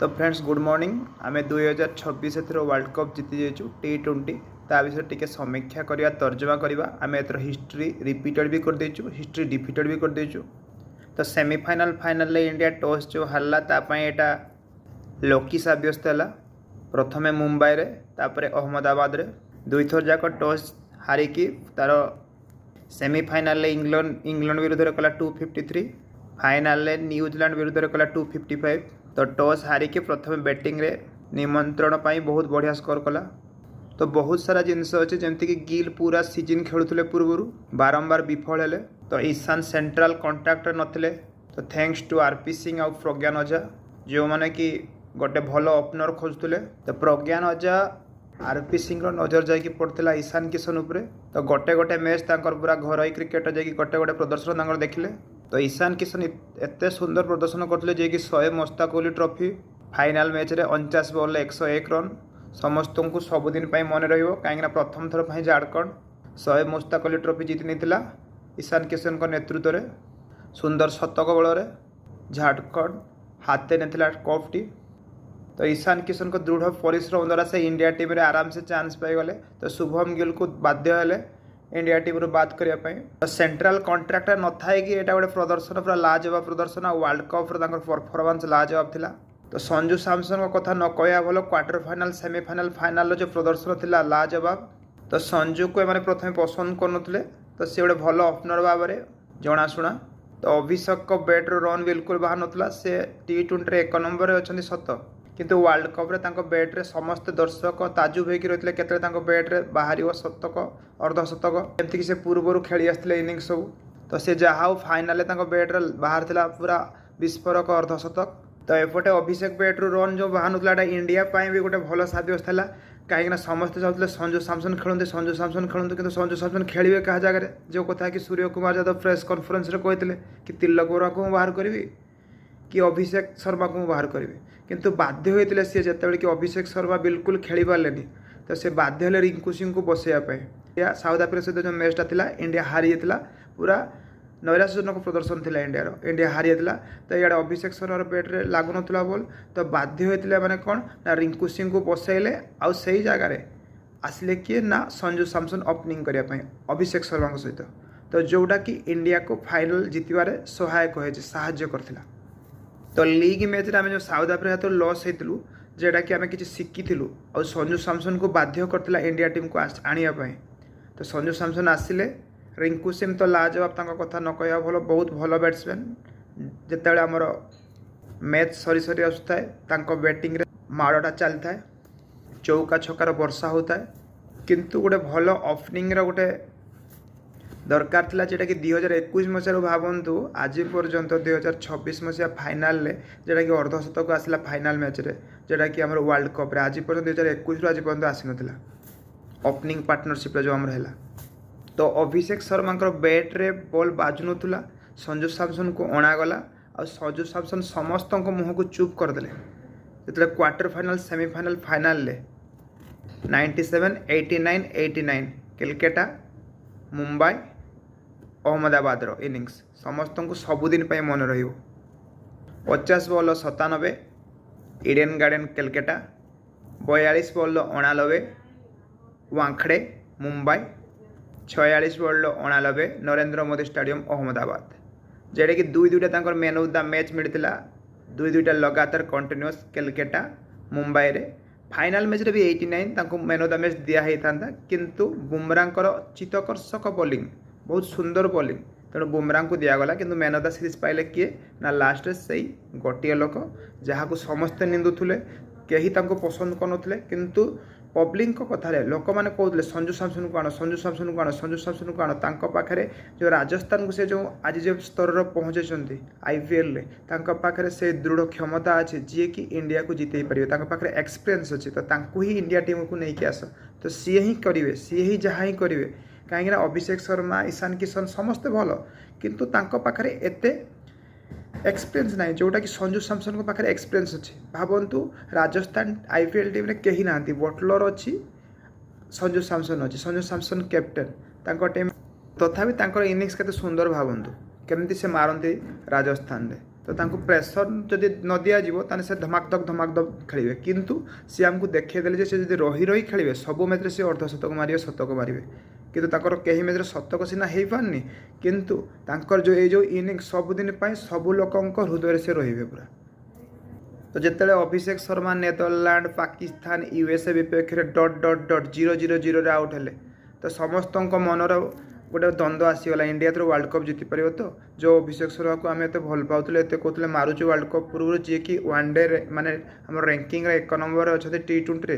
तो friends good morning आम 2026 world cup जीति जाइए T20 ता विषय टी समीक्षा करवा तर्जमा करवा आम एथर हिस्ट्री रिपीटेड भी कर देचु हिस्ट्री डिफिटेड भी कर देचु। तो सेमीफाइनल फाइनल इंडिया टॉस जो हारला तापाई लकी सब्यस्त है। प्रथमे मुंबई रे तापरे अहमदाबाद रे दुई थर जाक टॉस हारिकी तार सेमीफाइनल इंग्लैंड विरुद्ध कला 253 फाइनाल न्यूजीलैंड विरुद्ध कला 255। तो टॉस हारिकी प्रथम बैटिंग रे निमंत्रण पाई बहुत बढ़िया स्कोर कला। तो बहुत सारा जिनस अच्छे जमती कि गिल पूरा सीजन खेलुले पूर्व बारंबार विफल हेले। तो ईशान सेंट्रल कॉन्ट्राक्टर नथिले। तो थैंक्स टू आरपी सिंह और प्रज्ञान ओझा जो माने कि गोटे भल ओपनर खोजुले। तो प्रज्ञान ओझा आरपी सिंह नजर जाकि पड़ता ईशान किशन उपरे। तो गोटे गोटे मैच पूरा घर क्रिकेट जाकि गोटे गोटे प्रदर्शन देखिले। तो ईशान किशन एत सुंदर प्रदर्शन करते जे कि 100 Mushtaq Ali trophy final match रे 49 बॉल 101 रन समस्त को सबुदिन मन रही कहीं प्रथम थर पर झारखंड 100 मुश्ताक अली ट्रॉफी जीति नहीं ईशान किशन नेतृत्व में सुंदर शतक बल झारखंड हाथे नहीं कप टी। तो ईशान किशन को दृढ़ परिश्रम द्वारा से इंडिया टीम रे आराम से चांस पाईगले। तो शुभम गिल को बाध्य हेले इंडिया टीम रू बात करने। तो सेंट्रल कॉन्ट्राक्टर न था कि यहाँ गोटे प्रदर्शन पूरा लाजवाब प्रदर्शन वर्ल्ड कप परफॉर्मेंस लाजवाब थिला। तो संजू सैमसन को कथा न कहया भल क्वार्टर फाइनाल सेमीफाइनाल फाइनाल जो प्रदर्शन थिला लाजवाब। तो संजू को एमाने प्रथम पसंद करुले। तो सी गोटे भल ओपनर भाव में जनाशुना। तो अभिषेक को बैट्र रन बिल्कुल बाहर नाला से T20 1 नंबर अच्छा सत किंतु वर्ल्ड कप रे बैट्रे समस्त दर्शक ताजुब होकर रही केते बैट्रे बाहर शतक अर्धशतक एमती से पूर्वर खेली आसते इनिंग्स सब। तो से जहाँ फाइनाल बैट्रे बाहर था पूरा विस्फोरक अर्धशतक। तो एपटे अभिषेक बैट्रु रन जो बाहर नाला इंडिया भी गोटे भल सब्यस्त है कहीं समस्ते चाहते संजू सैमसन खेलते संजू सैमसन खेलते कि संजू सैमसन खेलिए क्या जगह जो कथा कि सूर्य कुमार यादव प्रेस कॉन्फ्रेंस रे कहते कि तिलक बोरा को बाहर करी कि अभिषेक शर्मा को बाहर करी किंतु बाध्य होते सी जिते कि अभिषेक शर्मा बिल्कुल खेली पारे। तो से बाध्य हेले रिंकू सिंह को बसैया साउथ अफ्रीका सहित जो मैचटा था इंडिया हारी जाता पूरा नैराश्यजनक प्रदर्शन था इंडिया हारी जाता। तो इे अभिषेक शर्मा बैट्रे लगुन बॉल। तो बाध्य होते मैंने कौन ना रिंकू सिंह को बसैले आउ से जगार आसिले किए ना संजू सैमसन ओपनिंग करने अभिषेक शर्मा सहित। तो जोटा कि इंडिया को फाइनल जितबार सहायक हो साहाय्य करथिला। तो लीग मैच रे आम जो साउथ अफ्रीका तो लॉस होइतलु जेटा कि आम किसी शिखिलु और संजू सैमसन को बाध्य करथिला इंडिया टीम को आनिया। तो संजू सैमसन आसिले रिंकू सिंह तो लाजवाब कथा न कह भल बहुत भल बैट्समैन जिते आमर मैच सरी सरी आसुए बैटिंग रे माड़टा चली था चौका छकार वर्षा होता है किंतु गोटे भल ओपनिंग गोटे दरकार था जेटा कि 2021 मसीह भावतु आज पर्यंत 2026 मसीहा फाइनाल जेटा कि अर्धशतक आसला फाइनाल मैच रे जेटा कि आम वर्ल्ड कप आज पर्यंत 2021 आज पर्यंत आसी नाला ओपनिंग पार्टनरशिप जो आमर है। तो अभिषेक शर्मा बैट रे बॉल बाजु नाला संजू सैमसन को अणागला और संजू सैमसन समस्त मुह को चुप करदे जो quarter final semifinal final 97 89 89 Calcutta Mumbai Ahmedabad innings समस्त को सबुदिन मन रही 50 ball 97 Eden Garden Calcutta 42 ball 89 Wankhede Mumbai 46 ball 89 Narendra Modi stadium Ahmedabad जेटा कि दुईटा मैन ऑफ द मैच मिलता दुईटा लगातार कंटिन्यूअस कलकत्ता मुंबई रे फाइनाल मैच रे भी 89 मैन ऑफ द मैच दिखाई था किंतु बुमरांकर चित्तकर्षक बॉलिंग बहुत सुंदर बॉलिंग तेणु बुमरांग को दिगला कि मैन ऑफ द सीरीज पाइले किए ना लास्ट से गोटे लोक जहाँ को समस्ते निंदुले कहीं पसंद करुले किंतु पब्लिक कथा लोक मैंने कहते संजू सैमसन को आण संजू सैमसन को आण संजू सैमसन को आण पाखे जो राजस्थान को से जो आज जो स्तर पहुँचे IPL पाखे से दृढ़ क्षमता अच्छे जी कि इंडिया को जिते पारे पाखे एक्सपीरियंस अच्छे। तो ही इंडिया टीम को लेकिन आस तो सी ही करेंगे सी ही जहाँ ही करेंगे कहीं अभिषेक शर्मा ईशान किशन समस्ते भल किंतु पाखे एते एक्सपीरियंस ना जोटा कि संजू सैमसन को पाखे एक्सपीरियंस अच्छे। भावतु राजस्थान IPL टीम रे कहीं ना बटलर अच्छी संजू सैमसन अच्छी संजू सैमसन कैप्टेन टीम तथापि इनिंग्स केते सुंदर भावतु केमती से मारती राजस्थान रे तो तांको प्रेसर जदि न दिज्व ताने से धमाक धक खेलिए किंतु सी आमको देखदेले से जब रही रही खेलिए सब मैच सी अर्धशतक मारे शतक मारे किंतु ताकर कहीं मैच शतक सीना हो पारनी किंतु तांकर जो इनिंग्स सबुदिन सब लोक हृदय से रही पूरा। तो जिते अभिषेक शर्मा नेदरलैंड पाकिस्तान यूएसए विपक्ष में ..000 आउट हेले तो समस्त मनर गोटे द्वंद्व आसीगला इंडिया तो वर्ल्ड कप जीति पार तो जो अभिषेक शर्मा को आम एत भल पाते एत कहते मारुचु वर्ल्ड कप पूर्व जी कि वन डे माने आम रैंकिंग 1 नंबर अच्छा T20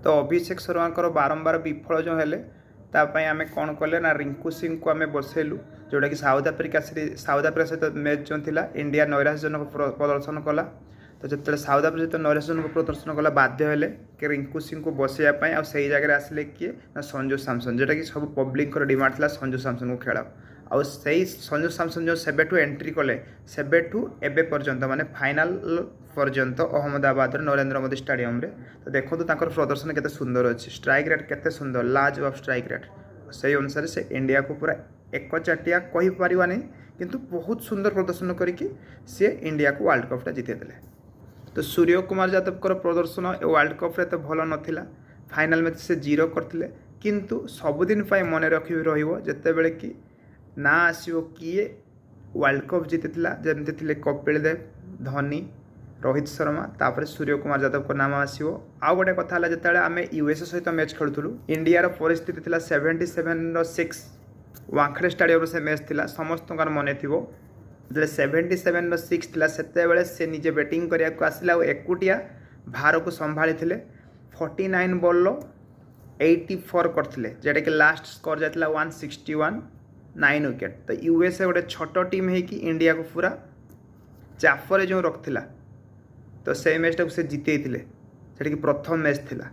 तो अभिषेक शर्मा बारंबार विफल जो हेले तापाई आम कौन कले ना रिंकू सिंह को आम बसैलु जोटा कि साउथ आफ्रिका सहित मैच जो थिला इंडिया नैराश्यजनक प्रदर्शन कला तो जिते साउथ आफ्रिका सहित नैराश्यजनक प्रदर्शन कला बाध्य हेले कि रिंकू सिंह को बसैवाई आ से जगह आसिले किए ना संजू सैमसन जोटा कि सब पब्लिक डिमांड था संजू सैमसन को खेला आउ से संजू सैमसन जो सेबेठू एंट्री कले सेबेठू एबे पर्यंत माने फाइनाल पर्यंत अहमदाबाद नरेंद्र मोदी स्टेडियम रे तो देखो तांकर प्रदर्शन केते सुंदर अच्छी स्ट्राइक रेट केते सुंदर लाजवाब स्ट्राइक रेट से अनुसार से इंडिया को पूरा एक चाटिया कही पारिबा नहीं किंतु बहुत सुंदर प्रदर्शन करके सी इंडिया को वर्ल्ड कपटा जीतेदेले। तो सूर्य कुमार यादव प्रदर्शन वर्ल्ड कप रे तो भल नथिला फाइनाल मैच से 0 करथिले किंतु सबुदिन मन रखी रहिबो जेतेबेले कि ना आसीबो किए वर्ल्ड कप जीतिथिला जेमति थिले कपिल देव धोनी रोहित शर्मा तापर सूर्य कुमार यादव को नाम आसीबो। आ गोटे कथा हला जेतेबेले आमे यूएसए सहित मैच खेलुथुलु इंडिया रो परिस्थिति थिला 77-6 वांखड़े स्टेडियम से मैच थिला समस्त मन थिबो जो 77-6 थिला सेतेबेले से निजे बैटिंग करिया को आसिला और एकुटिया भार को संभाली थिले 49 बॉल 84 करथिले जेटा कि लास्ट स्कोर जातला 161 9 विकेट। तो यूएसए गोटे छोट टीम है कि इंडिया को पूरा चाफरे जो रखिला तो से मैचटा को से जीते सेटा कि प्रथम मैच थिला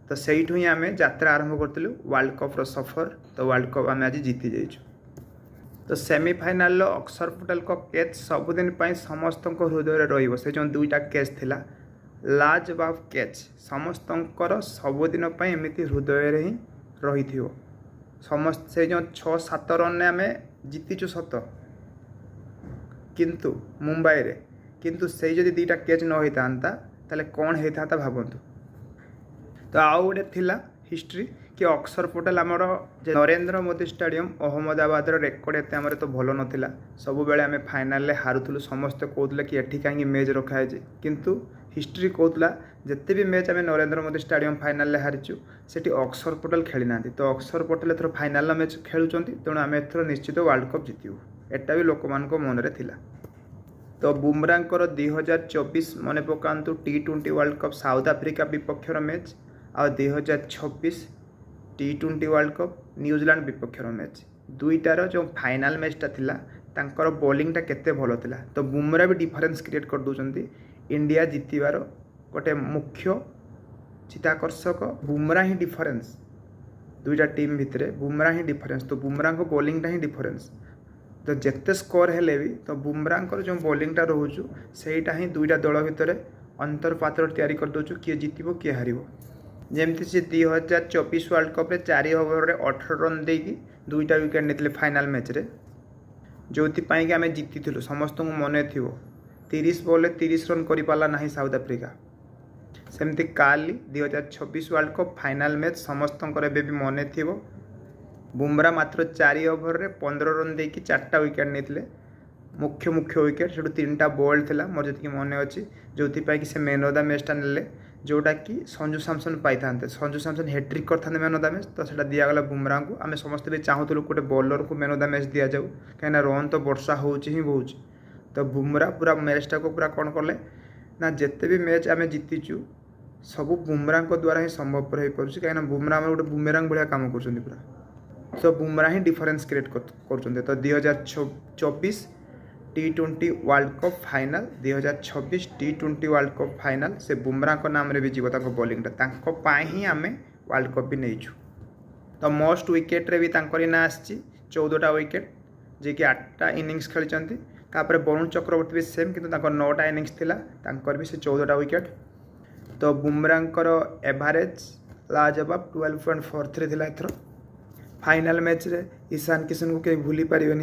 तो सेठू ही आम यात्रा आरंभ करूँ वर्ल्ड कप रो सफर। तो वर्ल्ड कप आम आज जीति जाइछु। तो सेमिफाइनाल अक्षर पटेल को कैच सबुदिन समस्त हृदय रही से जो 2टा कैच थिला लाजवाब कैच समस्त सबुदिन एमती हृदय ही रही थी समस्त से जो 6-7 रन आम जीतिचु सत किंतु मुंबई रे किंतु से जदि 2टा कैच न होता ताले कौन होता भावतु। तो आउ गोटे थिला हिस्ट्री कि अक्षर पटेल आमर नरेंद्र मोदी स्टेडियम अहमदाबाद रेकर्ड एत आमर तो भल नाला सब बेले आम फाइनाल हारुलु समस्ते कहते कि एठी कहीं मैच रखाए किंतु हिस्ट्री कहला जिते भी मैच आम नरेंद्र मोदी स्टेडियम फाइनाल हारीचु सेठी अक्षर पटेल खेली ना तो अक्षर पटेल एथर फाइनाल मैच खेलुंट तेणु आम एथर निश्चित वर्ल्ड कप जीतु एटा भी लोक मान मन में थिला। तो बुमरांकर 2024 मन पकातु T20 world cup South Africa विपक्षर मैच आ 2026 T20 वर्ल्ड कप न्यूजीलैंड विपक्षर मैच दुईटार जो फाइनाल मैचटा थिला तांकर बॉलिंगटा केते भलो थिला। तो बुमरा भी डिफरेंस क्रिएट कर दोचंती इंडिया जीतबार गोटे मुख्य चित्ताकर्षक बुमरा ही डिफरेंस दुईटा टीम भितर बुमरा ही डिफरेंस। तो बुमरा को बॉलिंगटा ही डिफरेंस तो जिते स्कोर हेले भी तो बुमरांकर जो बॉलिंगटा रोचु सेटा ही दुईटा दल भितर अंतरपात्र तैयारी कर दोचु किए जीतिबो किए हारिबो। जेमती से 2024 वर्ल्ड कप 4 ओवर रे 18 रन देकी 2टा विकेट नेतले फाइनाल मैच रे जो कि आम जीति समस्त को मन थी 30 बॉल 30 रन कर पाला ना साउथ आफ्रिका सेमती काली 2026 वर्ल्ड कप फाइनाल मैच समस्त भी मन थी बुमरा मात्र 4 ओवर रे 15 रन देकी 4टा विकेट नेतले मुख्य विकेट से 3टा बॉल थिला मोर जी मन अच्छी जो कि से मैन ऑफ द मैचटा नेले जोटा कि संजू सैमसन पाई था संजू सैमसन हैट्रिक करते मैन ऑफ द मैच तो सीटा दिगला बुमरा को आम समस्त भी चाहूलु गोटे बॉलर को मैन ऑफ द मैच दि जाऊ कहीं रन तो वर्षा ही बहुत तो बुमरा पूरा मैचटा को पूरा कौन कले ना जिते भी मैच आम जीतिचु सब बुमरा द्वारा ही संभवपर हो पार्छ कहीं बुमरा गोटे बुमेरांग भाया काम कर पूरा तो बुमरा ही डिफरेंस क्रिएट कर। तो 2024 T20 world cup final 2026 T20 world cup final से बुमरा को नाम रे भी जीव बॉलिंगटा ही आम वर्ल्ड कप भी नहींचु। तो मोस्ट विकेट रे भी तांकरी ना आसी 14टा विकेट जे कि 8टा इनिंग्स खेली वरुण चक्रवर्ती भी सेम किंतु 9टा इनिंग्स थिला तांकर भी से 14टा विकेट। तो बुमरांकर एवरेज लाजवाब 12.43 थिला एथर फाइनाल मैच रे ईशान किशन को कहीं भूली पारे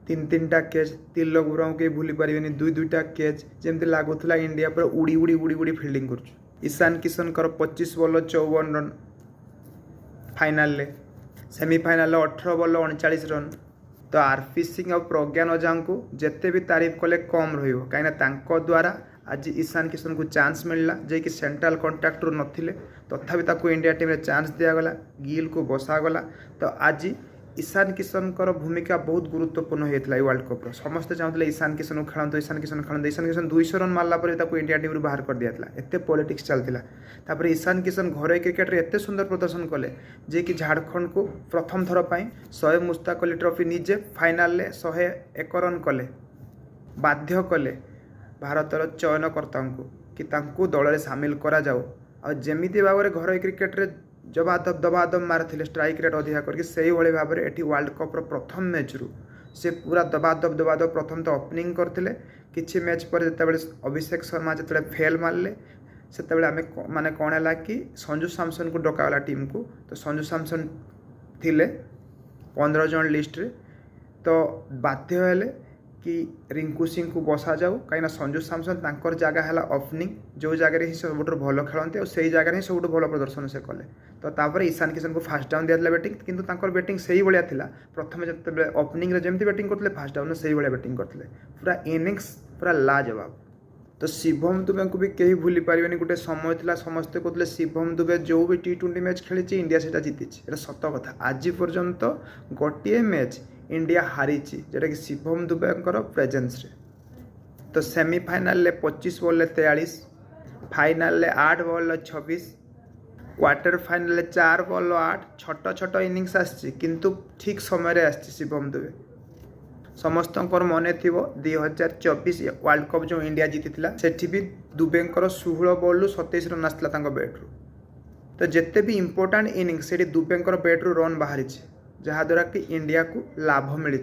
तीन कैच तिलक बुमराह के भूली पारे दुईटा कैच जमी लगुला इंडिया पूरा उड़ी उड़ी उड़ी उड़ी फिल्डिंग कर। Ishan Kishan 25 ball 54 run final semifinal 18 ball 39 run. तो आरपी सिंह और प्रज्ञान ओझा को जिते भी तारीफ कले कम रही द्वारा आज ईशान किशन को चांस मिलला जे कि सेंट्रल कॉन्ट्रैक्टर नथिले तथापि ताको इंडिया टीम रे चांस दिगला गिल को बसागला। तो आज ईशान किशन भूमिका बहुत गुरुत्वपूर्ण होता है वर्ल्ड कप समस्ते चाहते ईशान किशन को खेलते ईशान किशन 200 रन मारला इंडिया टीम रू बाहर कर दिया एत पॉलिटिक्स चलता। ईशान किशन घर क्रिकेट रे एते सुंदर प्रदर्शन कले जे कि झारखंड को प्रथम थर पर 100 मुस्ताक अली ट्रॉफी निजे फाइनाल 101 रन कले बाध्य कले भारतर चयनकर्ता कि दल में सामिल करा जाओ जमी भाव में घर क्रिकेट रे दबादब मारते स्ट्राइक रेट अधिका करके से भाव में ये वर्ल्ड कप प्रथम मैच रू से पूरा दबादब प्रथम तो ओपनिंग करते किसी मैच पर जिते अभिषेक शर्मा जो फेल मारे से आम माने कौन है कि संजू सैमसन को डकागला टीम को। तो संजू सैमसन थिले 15 जन लिस्ट रे तो बाध्य हेले कि रिंकू सिंह को बसा जाऊ कहीं संजू सैमसन तांकर जगह है ओपनिंग जो जगह ही सब भल खेलते और से जगह ही सब भल प्रदर्शन से कले। तो तापर ईशान किशन को फास्ट डाउन दिया बैटिंग किंतु तांकर बैटिंग से भाया था प्रथम जो ओपनिंग रे जमी बैटिंग करते फास्ट डाउन से भाया बैटिंग करते पूरा इनिंग्स पूरा लाजवाब। तो शिवम दुबे को भी कहीं भूली पारे गोटे समय था समस्ते कहते शिवम दुबे जो भी T20 मैच खेली इंडिया से जीति सत कथा आज पर्यंत गोटे मैच इंडिया हारी जोटा कि शिवम दुबे प्रेजेंस रे। तो semifinal 25 ball 43 final 8 ball 26 quarter final 4 ball 8 छोट छोट इनिंग्स आसी किंतु ठीक समय आसी शिवम दुबे समस्त मन थी 2024 वर्ल्ड कप जो इंडिया जीति सेठी भी दुबे 16 बॉल 27 रन आसला बैट्रु। तो जिते भी इंपोर्टाट इनिंग से दुबे बैट्रु रन बाहरी जहाद्वारा कि इंडिया को लाभ मिली।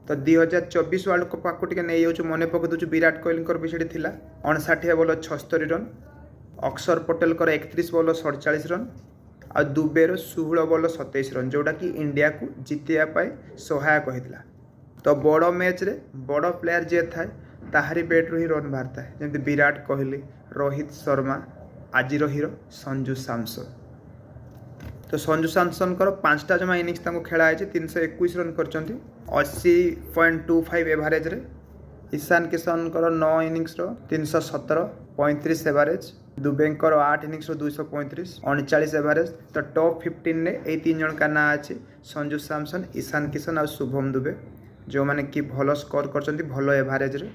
तो 2024 वर्ल्ड कप आपको नहीं जाऊँ मन पकड़ दूँ विराट कोहली भी से 59 बॉल 76 रन अक्षर पटेल 31 बॉल 47 रन आ दुबेर 16 बॉल 27 रन जोटा कि इंडिया को जितवाई सहायक होता। तो बड़ मैच रे बड़ प्लेयर जे थाए ताहारी बैट्रु ही रन बाहर थाए जमी विराट कोहली रोहित शर्मा आज हीरो संजू सैमसन। तो संजू सैमसन 5टा जमा इनिंग्स खेला है 321 रन कर 80.25 एवरेज रे। Ishan Kishan 9 innings 317 35 average Dube 8 innings 235 39 average. तो टॉप 15 ने यही 3 जन का ना अच्छे संजू सैमसन ईशान किशन और शुभम दुबे जो मैंने कि भल स्कोर कर भल एवरेज रे।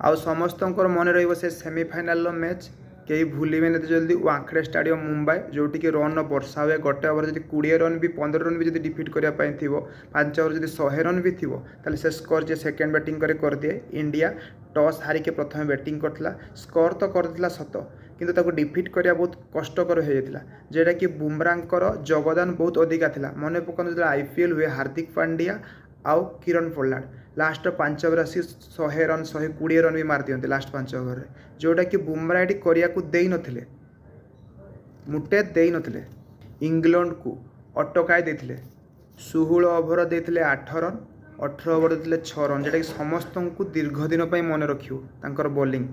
आउ समस्त मन रे सेमीफाइनाल मैच कई भूलिबे जल्दी वांखेड़े स्टाडियम मुंबई जोटी कि रन वर्षा हुए गोटे ओवर जब 20 रन भी 15 रन भी जब डिफिट करने थी 5 ओवर जब 100 रन भी थी ताले से स्कोर जे सेकेंड बैटिंग कर दिए इंडिया टॉस हारिके प्रथम बैटिंग करथिला स्कोर तो करथिला सत किंतु ताको डिफिट करिया बहुत कष्टकर हो जाता जेटा कि बुमरांकर योगदान बहुत अधिका थिला। मन पकान जो IPL हुए हार्दिक पांड्या आउ किरण पोलार्ड लास्ट 5 ओवर आसी 100 रन 120 रन भी मार दियंते लास्ट 5 ओवर जोटा कि बुमरा ये करिया को देई नथिले मुटे देई नथिले इंग्लैंड को अटकाई देथिले 16 ओवर देथिले 8 रन 18 ओवर देथिले 6 रन जेटा कि समस्त को दीर्घ दिन पर मन रखियो तांकर बॉलिंग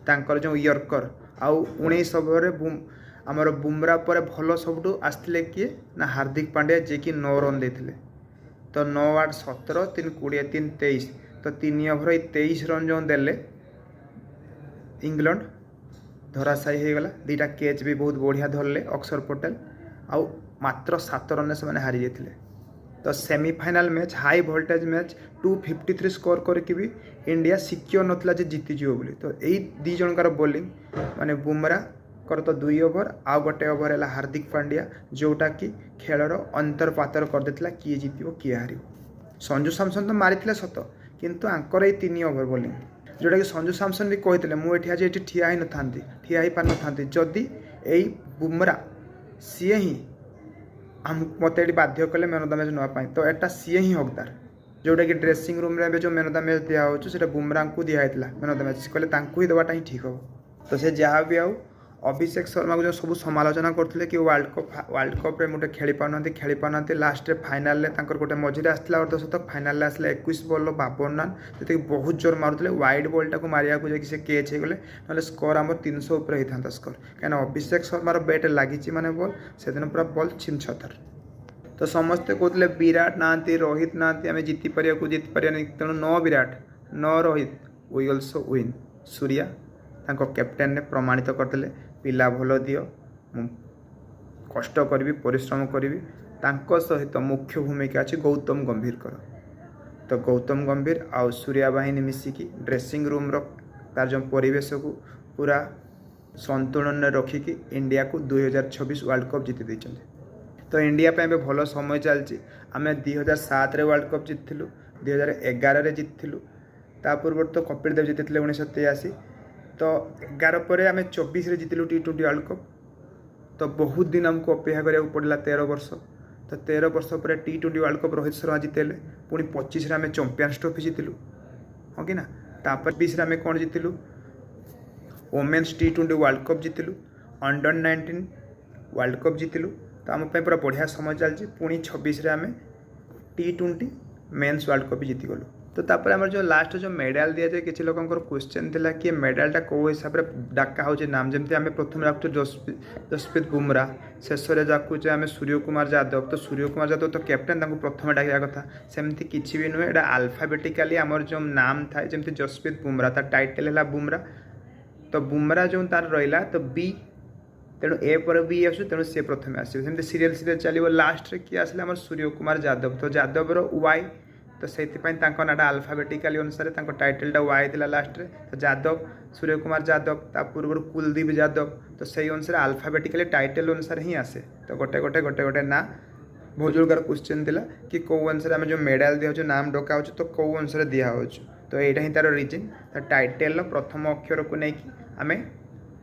तांकर जो यर्कर आउ 19 ओवर आमर बुमरा पर भल सबुठ आसते किए ना हार्दिक पांड्या जे कि 9 रन देथिले। तो 9 8 17 3 20 3 23 तो 3 ओवर 23 रन जो देले इंग्लैंड धराशायी हो गला। 2टा कैच भी बहुत बढ़िया धरले अक्षर पटेल आउ मात्र 7 रन से हारी जाते। तो semifinal match high voltage match 253 score करके भी इंडिया सिक्योर नथिला जे जीतीजी बोली। तो यही 2 जनकार बॉलिंग माने बुमरा कर तो 2 ओवर आउ गोटे ओवर है हार्दिक पांड्या जोटा कि खेलर अंतरपातर कर देता किए जीत किए हार। संजू सैमसन तो मारी सत किंतु आंकर ये 3 ओवर बॉलिंग जोटा कि संजू सैमसन भी कहते मुझे आज ये ठिया ही न था ठिया ही पार न जदि यही बुमरा सी ही मत ये बाध्य कले मैन ऑफ द मैच नापी तो यहाँ सी ही हकदार जोटा कि ड्रेसिंग रूम रे जो मैन ऑफ द मैच दिया से बुमरा को दिखाई मैन ऑफ द मैच कहले ही देवाटा ही ठीक हम। तो से जहाँ भी आउ अभिषेक शर्मा को जो सब समालोचना करते कि वर्ल्ड कप रे मुझे खेली पाना लास्ट रे फाइनल गोटे मझे आसला अर्धशतक फाइनल आसला 21 बॉल 52 रन जी बहुत जोर मारुले वाइड बॉलटा को मारिया से कैच हो गले ना स्कोर आम 300 ऊपर होता था स्कोर कहीं अभिषेक शर्मार बैट लगी माने बॉल से दिन पूरा बॉल छिन छतर तो समस्ते कहते विराट ना रोहित ना आम जीति पार तेणु no Virat no Rohit we also win Surya captain ने प्रमाणित करते पिला भल दियो कष्ट करी परिश्रम करी सहित मुख्य भूमिका अच्छी गौतम गंभीर तो गौतम गंभीर आउ सूर्या बाहिनी मिसिकी ड्रेसिंग रूम तार जो परिवेश को पूरा संतुलन रखिकी इंडिया को 2026 वर्ल्ड कप जीति देते तो इंडिया पे भल समय चलती आम 2007 वर्ल्ड कप जीतलु 2011 जीतलु ता पूर्व तो कपिल देव जीति 1983 तो 11 पर आम 24 जीतलु T20 वर्ल्ड कप तो बहुत दिन आमको अपेक्षा करा पड़ा 13 वर्ष तो 13 वर्ष पर T20 world cup Rohit Sharma जीतेले पुणी 25 आम चैंपियंस ट्रॉफी जीतलु हाँ कि ना तापर 20 आम कौन जीतलु वोमेन्स T20 वर्ल्ड कप जीतलु अंडर 19 वर्ल्ड कप जीतलु तो आम पूरा बढ़िया समय चलती पुणी 26 आम T20 मेन्स वर्ल्ड कप जीति गलु तो तापर आम जो लास्ट जो मेडाल दि जाए किसी लोक क्वेश्चन था कि मेडालटा कौ हिसाब से डाका हो नाम जमी आम प्रथम डाकुचे जसप्रीत बुमरा शेष में डाकुचे आम सूर्य कुमार यादव तो सूर्य कुमार यादव तो कैप्टेन प्रथम डाकिया कथा सेमती किसी भी नुहे आल्फाबेटिकाली आमर जो नाम थाए जमी जसप्रीत बुमरा तार टाइटल है बुमरा तो बुमरा जो तार रहा तो बी तेणु ए पर बी आसू तेणु सी प्रथम आसमें सीरियल चलो लास्ट रे किए आसले आम सूर्य कुमार यादव तो यादव वाई तो से नाटा आल्फाबेटिकाली अनुसार टाइटलटा वाई थी लास्ट रे तो यादव सूर्य कुमार यादव ता पूर्व कुलदीप यादव तो से अनुसार आल्फाबेटिकाली टाइटल अनुसार ही आसे तो गोटे गोटे गोटे गोटे ना बहुत जोरदार क्वेश्चन थिला कि कौ अनुसार आम जो मेडाल दिया नाम डका तो कौ अनुसार दिया तो यहाँ ही तार रिजन टाइटल प्रथम अक्षर को लेकिन आम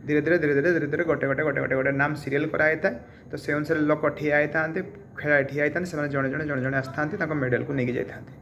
धीरे धीरे धीरे धीरे धीरे धीरे गोटे गोटे गोटे गोटे गोटे नाम सीरियल कराई था तो से अनुसार लोक ठिया होता खेला ठिया होता जड़े जड़े जड़े जड़े आसता मेडल को लेकिन जाता।